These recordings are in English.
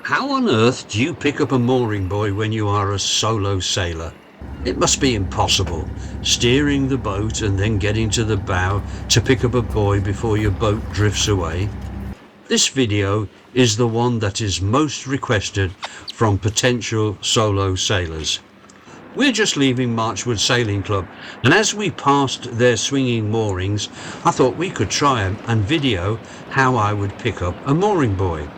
How on earth do you pick up a mooring buoy when you are a solo sailor? It must be impossible, steering the boat and then getting to the bow to pick up a buoy before your boat drifts away. This video is the one that is most requested from potential solo sailors. We're just leaving Marchwood Sailing Club, and as we passed their swinging moorings, I thought we could try and video how I would pick up a mooring buoy.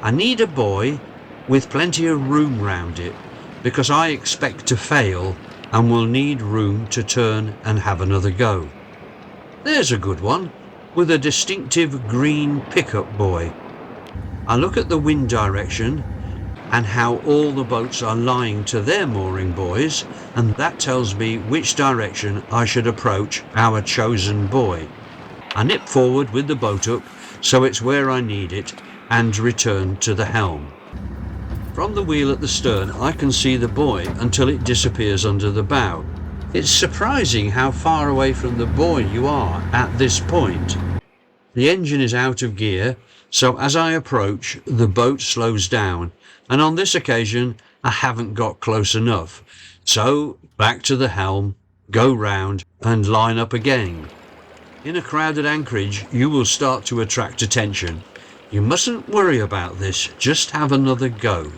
I need a buoy with plenty of room round it because I expect to fail and will need room to turn and have another go. There's a good one with a distinctive green pickup buoy. I look at the wind direction and how all the boats are lying to their mooring buoys, and that tells me which direction I should approach our chosen buoy. I nip forward with the boathook so it's where I need it and return to the helm. From the wheel at the stern I can see the buoy until it disappears under the bow. It's surprising how far away from the buoy you are at this point. The engine is out of gear, so as I approach the boat slows down, and on this occasion I haven't got close enough. So back to the helm, go round and line up again. In a crowded anchorage you will start to attract attention. You mustn't worry about this, just have another go.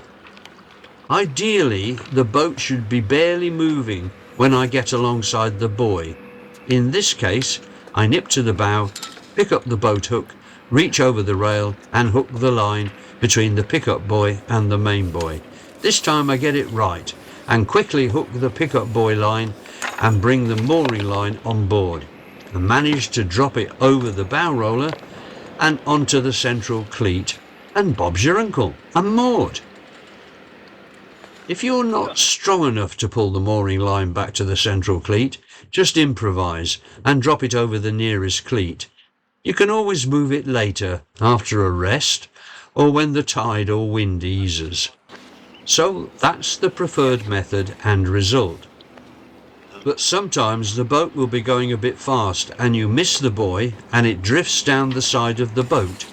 Ideally, the boat should be barely moving when I get alongside the buoy. In this case, I nip to the bow, pick up the boat hook, reach over the rail and hook the line between the pickup buoy and the main buoy. This time I get it right and quickly hook the pickup buoy line and bring the mooring line on board and manage to drop it over the bow roller and onto the central cleat, and Bob's your uncle, I'm moored. If you're not strong enough to pull the mooring line back to the central cleat, just improvise and drop it over the nearest cleat. You can always move it later, after a rest, or when the tide or wind eases. So that's the preferred method and result. But sometimes the boat will be going a bit fast and you miss the buoy and it drifts down the side of the boat.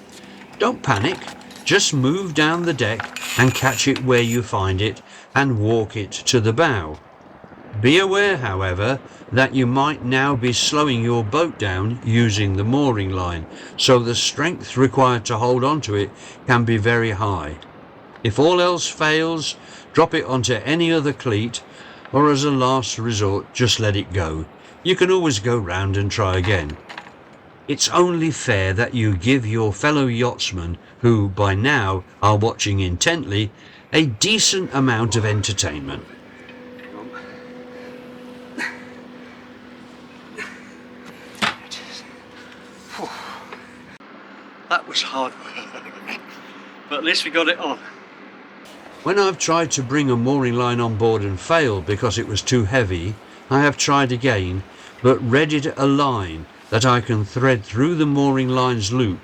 Don't panic, just move down the deck and catch it where you find it and walk it to the bow. Be aware, however, that you might now be slowing your boat down using the mooring line, so the strength required to hold onto it can be very high. If all else fails, drop it onto any other cleat, or as a last resort, just let it go. You can always go round and try again. It's only fair that you give your fellow yachtsmen, who by now are watching intently, a decent amount of entertainment. That was hard work, but at least we got it on. When I've tried to bring a mooring line on board and failed because it was too heavy, I have tried again, but readied a line that I can thread through the mooring line's loop.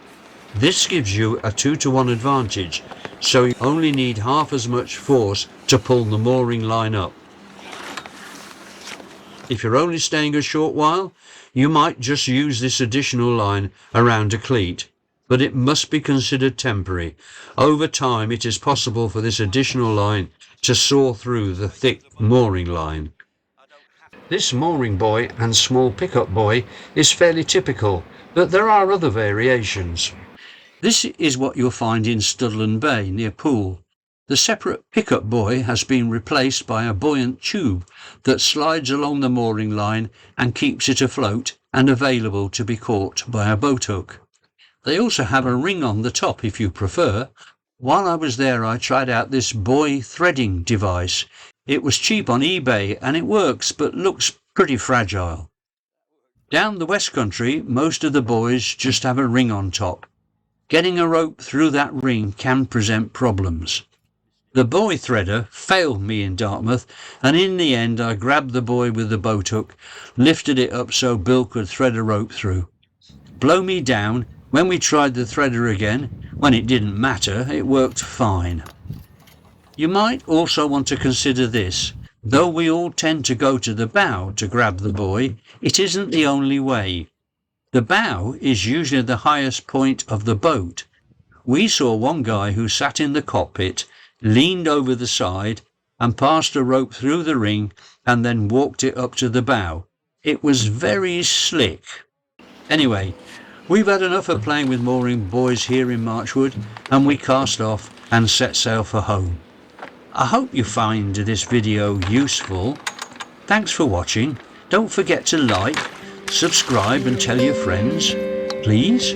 This gives you a 2-to-1 advantage, so you only need half as much force to pull the mooring line up. If you're only staying a short while, you might just use this additional line around a cleat, but it must be considered temporary. Over time it is possible for this additional line to saw through the thick mooring line. This mooring buoy and small pickup buoy is fairly typical, but there are other variations. This is what you'll find in Studland Bay near Poole. The separate pickup buoy has been replaced by a buoyant tube that slides along the mooring line and keeps it afloat and available to be caught by a boathook. They also have a ring on the top if you prefer. While I was there I tried out this buoy threading device. It was cheap on eBay and it works but looks pretty fragile. Down the West Country most of the buoys just have a ring on top. Getting a rope through that ring can present problems. The buoy threader failed me in Dartmouth, and in the end I grabbed the buoy with the boathook, lifted it up so Bill could thread a rope through. Blow me down, when we tried the threader again, when it didn't matter, it worked fine. You might also want to consider this. Though we all tend to go to the bow to grab the buoy, it isn't the only way. The bow is usually the highest point of the boat. We saw one guy who sat in the cockpit, leaned over the side and passed a rope through the ring and then walked it up to the bow. It was very slick. Anyway, we've had enough of playing with mooring buoys here in Marchwood, and we cast off and set sail for home. I hope you find this video useful. Thanks for watching. Don't forget to like, subscribe and tell your friends, please.